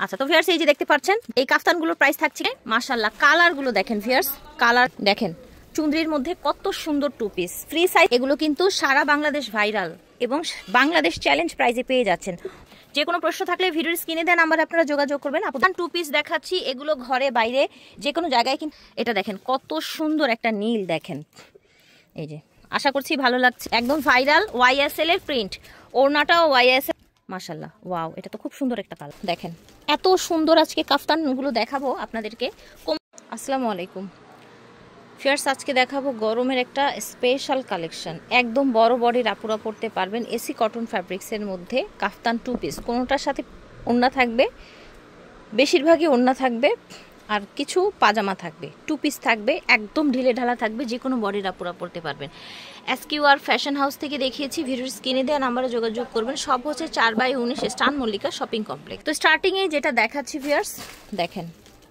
আচ্ছা, তো ভিউয়ার্স এই যে দেখতে পাচ্ছেন এই কাফতানগুলোর প্রাইস থাকছে মাশাআল্লাহ। কালারগুলো দেখেন ভিউয়ার্স, কালার দেখেন, চুনরির মধ্যে কত সুন্দর টু পিস ফ্রি সাইজ। এগুলো কিন্তু সারা বাংলাদেশ ভাইরাল এবং বাংলাদেশ চ্যালেঞ্জ প্রাইজে পেয়ে যাচ্ছেন। যে কোনো প্রশ্ন থাকলে ভিডিওর স্ক্রিনে দেন নাম্বারে আপনারা যোগাযোগ করবেন। আপনার টু পিস দেখাচ্ছি, এগুলো ঘরে বাইরে যে কোনো জায়গায় কিন্তু। এটা দেখেন কত সুন্দর একটা নীল, দেখেন এই যে, আশা করছি ভালো লাগছে। একদম ভাইরাল ওয়াইএসএল এর প্রিন্ট, ওড়নাটাও ওয়াইএসএল মাশাআল্লাহ। ওয়াও, এটা তো খুব সুন্দর একটা কালার। দেখেন এত সুন্দর আজকে কাফতানগুলো দেখাবো আপনাদেরকে। আসসালামু আলাইকুম ভিউয়ার্স, আজকে দেখাবো গরমের একটা স্পেশাল কালেকশন। একদম বড় বডির আপুরা পড়তে পারবেন। এসি কটন ফ্যাব্রিক্সের মধ্যে কাফতান টু পিস, কোনোটার সাথে ওড়না থাকবে, বেশিরভাগই ওড়না থাকবে আর কিছু পাজামা থাকবে, টু পিস থাকবে, একদম ঢিলে ঢালা থাকবে, যে কোনো বডির আপুরা পড়তে পারবেন। এসকিউআর ফ্যাশন হাউস থেকে দেখিয়েছি, ভিডিওর স্ক্রিনে দেওয়া নাম্বারে যোগাযোগ করবেন। সব হচ্ছে 4/19 স্টান মল্লিকা শপিং কমপ্লেক্স। তো স্টার্টিংয়ে যেটা দেখাচ্ছি ভিউয়ার্স, দেখেন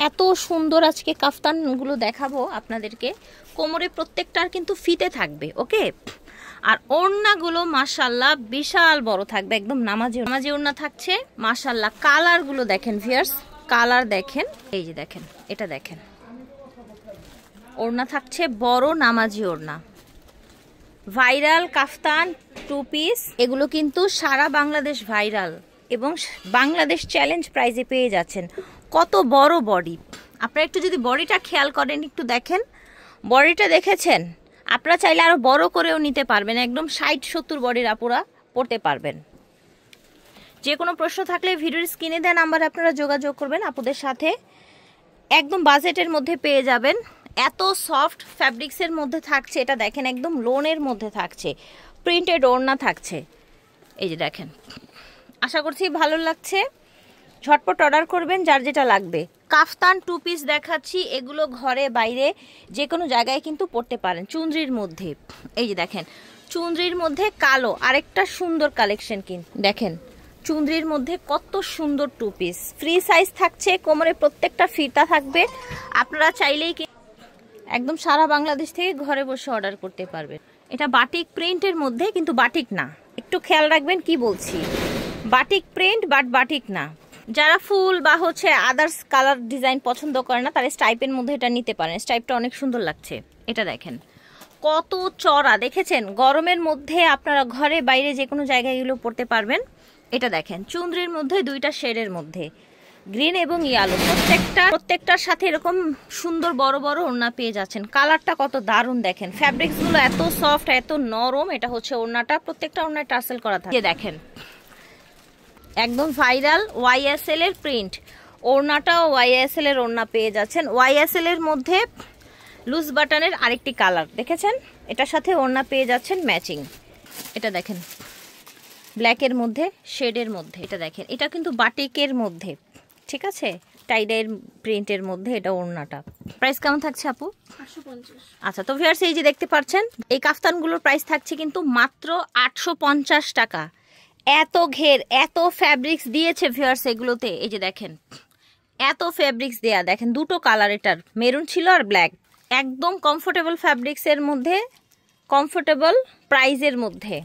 এত সুন্দর আজকে কাফতানগুলো দেখাবো আপনাদেরকে। কোমরে প্রত্যেকটার কিন্তু ফিতে থাকবে, ওকে। আর ওড়নাগুলো মাশাআল্লাহ বিশাল বড় থাকবে, একদম নামাজি ওড়না থাকছে মাশাআল্লাহ। কালারগুলো দেখেন ভিউয়ার্স, কালার দেখেন, এই যে দেখেন, এটা দেখেন, ওড়না থাকছে বড় নামাজি ওড়না। ভাইরাল কাফতান টু পিস, এগুলো কিন্তু সারা বাংলাদেশ ভাইরাল এবং বাংলাদেশ চ্যালেঞ্জ প্রাইজে পেয়ে যাচ্ছেন। কত বড় বডি, আপনারা একটু যদি বডিটা খেয়াল করেন, একটু দেখেন বডিটা, দেখেছেন? আপনারা চাইলে আরো বড় করেও নিতে পারবেন, একদম 60-70 বডির আপুরা পড়তে পারবেন। যে কোনো প্রশ্ন থাকলে ভিডিওর স্ক্রিনে দেওয়া নাম্বারে আপনারা যোগাযোগ করবেন আপুদের সাথে। একদম বাজেটের মধ্যে পেয়ে যাবেন। এত সফট ফ্যাব্রিক্সের মধ্যে থাকছে, এটা দেখেন একদম লোনের মধ্যে থাকছে, প্রিন্টেড ওড়না থাকছে, এই যে দেখেন। আশা করছি ভালো লাগছে, ঝটপট অর্ডার করবেন যার যেটা লাগবে। কাফতান টু পিস দেখাচ্ছি, এগুলো ঘরে বাইরে যে কোনো জায়গায় কিন্তু পড়তে পারেন। চুনরির মধ্যে এই যে দেখেন, চুনরির মধ্যে কালো আরেকটা সুন্দর কালেকশন, কিন্তু দেখেন চুনরির মধ্যে কত সুন্দর টু পিস ফ্রি সাইজ থাকছে, কোমরে প্রত্যেকটা ফিতা থাকবে। আপনারা চাইলেই একদম সারা বাংলাদেশ থেকে ঘরে বসে অর্ডার করতে পারবেন। এটা বাটিক প্রিন্টের মধ্যে, কিন্তু বাটিক না, একটু খেয়াল রাখবেন কি বলছি, বাটিক প্রিন্ট বাট বাটিক না। যারা ফুল বা হচ্ছে আদার্স কালার ডিজাইন পছন্দ করে না, তারা স্টাইপের মধ্যে এটা নিতে পারেন। স্টাইপটা অনেক সুন্দর লাগছে। এটা দেখেন কত চড়া, দেখেছেন? গরমের মধ্যে আপনারা ঘরে বাইরে যে কোনো জায়গায় এগুলো পড়তে পারবেন। এটা দেখেন চুনরির মধ্যে দুইটা শেডের মধ্যে, গ্রিন এবং ইয়েলো, প্রত্যেকটার সাথে এরকম সুন্দর বড় বড় ওড়না পেয়ে যাচ্ছেন। কালারটা কত দারুণ, দেখেন ফ্যাব্রিক্সগুলো এত সফট, এত নরম। এটা হচ্ছে ওড়নাটা, প্রত্যেকটা ওড়নায় টার্সেল করা থাকে। দেখেন একদম ভাইরাল ওয়াইএসএল এর প্রিন্ট, ওড়নাটাও ওয়াইএসএল এর ওড়না পেয়ে যাচ্ছেন। ওয়াইএসএল এর মধ্যে লুজ বাটনের আরেকটি কালার দেখেছেন, এটার সাথে ওড়না পেয়ে যাচ্ছেন ম্যাচিং। এটা দেখেন ব্ল্যাকের মধ্যে শেডের মধ্যে, এটা দেখেন এটা কিন্তু বাটিকের মধ্যে, ঠিক আছে, টাইডাইয়ের প্রিন্টের মধ্যে এটা ওড়নাটা। প্রাইস কেমন থাকছে আপু? 850। আচ্ছা, তো ভিউয়ার্স এই যে দেখতে পাচ্ছেন এই কাফতানগুলোর প্রাইস থাকছে কিন্তু মাত্র 850 টাকা। এত ঘের, এত ফ্যাব্রিক্স দিয়েছে ভিউয়ার্স এগুলোতে, এই যে দেখেন এত ফ্যাব্রিক্স দেয়া, দেখেন দুটো কালার, এটার মেরুন ছিল আর ব্ল্যাক। একদম কমফোর্টেবল ফ্যাব্রিক্সের মধ্যে, কমফোর্টেবল প্রাইজের মধ্যে।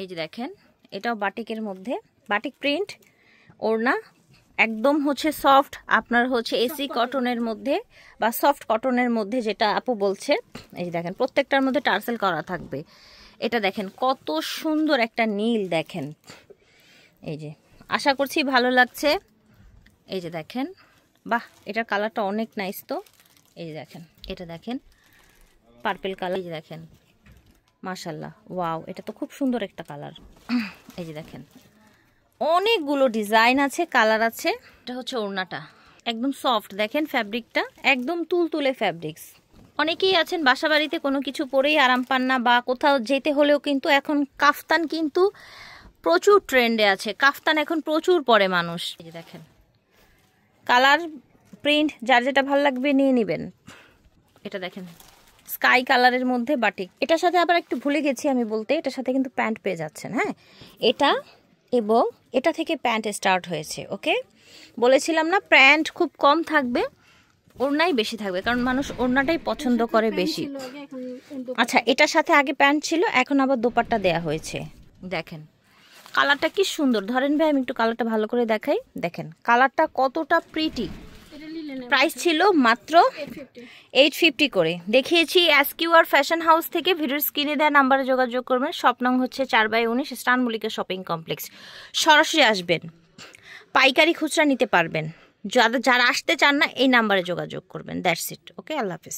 এই যে দেখেন এটাও বাটিকের মধ্যে, বাটিক প্রিন্ট ওড়না, একদম হচ্ছে সফট, আপনার হচ্ছে এসি কটনের মধ্যে বা সফট কটনের মধ্যে, যেটা আপু বলছে। এই যে দেখেন প্রত্যেকটার মধ্যে টার্সেল করা থাকবে। এটা দেখেন কত সুন্দর একটা নীল, দেখেন এই যে, আশা করছি ভালো লাগছে। এই যে দেখেন, বাহ এটার কালারটা অনেক নাইস। তো এই যে দেখেন, এটা দেখেন পার্পল কালার, এই যে দেখেন মাশাআল্লাহ, ওয়াও এটা তো খুব সুন্দর একটা কালার। এই যে দেখেন অনেকগুলো ডিজাইন আছে, কালার আছে। এটা হচ্ছে ওড়নাটা, একদম সফট, দেখেন ফ্যাব্রিকটা একদম তুলতুলে ফ্যাব্রিক্স। অনেকেই আছেন বাসা বাড়িতে কোনো কিছু পরেই আরাম পান না, বা কোথাও যেতে হলেও কিন্তু এখন কাফতান কিন্তু প্রচুর ট্রেন্ডে আছে, কাফতান এখন প্রচুর পরে মানুষ। এই যে দেখেন কালার প্রিন্ট যার যেটা ভালো লাগবে নিয়ে নেবেন। এটা দেখেন স্কাই কালারের মধ্যে বাটিক, এটার সাথে আবার একটু ভুলে গেছি আমি বলতে, এটার সাথে কিন্তু প্যান্ট পেয়ে যাচ্ছেন। হ্যাঁ, এটা এবং এটা থেকে প্যান্ট স্টার্ট হয়েছে, ওকে। বলেছিলাম না প্যান্ট খুব কম থাকবে, ওড়নাই বেশি থাকবে, কারণ মানুষ ওড়নাটাই পছন্দ করে বেশি। আচ্ছা, এটার সাথে আগে প্যান্ট ছিল, এখন আবার দোপাট্টা দেয়া হয়েছে। দেখেন কালারটা কি সুন্দর, ধরেন ভাই আমি একটু কালারটা ভালো করে দেখাই। দেখেন কালারটা কতটা প্রিটি। প্রাইস ছিল মাত্র 850 করে। দেখিয়েছি এসকিউআর ফ্যাশন হাউস থেকে। ভিডিওর স্ক্রিনে দেওয়া নাম্বারে যোগাযোগ করবেন। শপ নং হচ্ছে 4/19 স্টান মল্লিকা শপিং কমপ্লেক্স। সরাসরি আসবেন, পাইকারি খুচরা নিতে পারবেন। যারা আসতে চান না এই নাম্বারে যোগাযোগ করবেন। That's it. Okay, Allah Hafiz.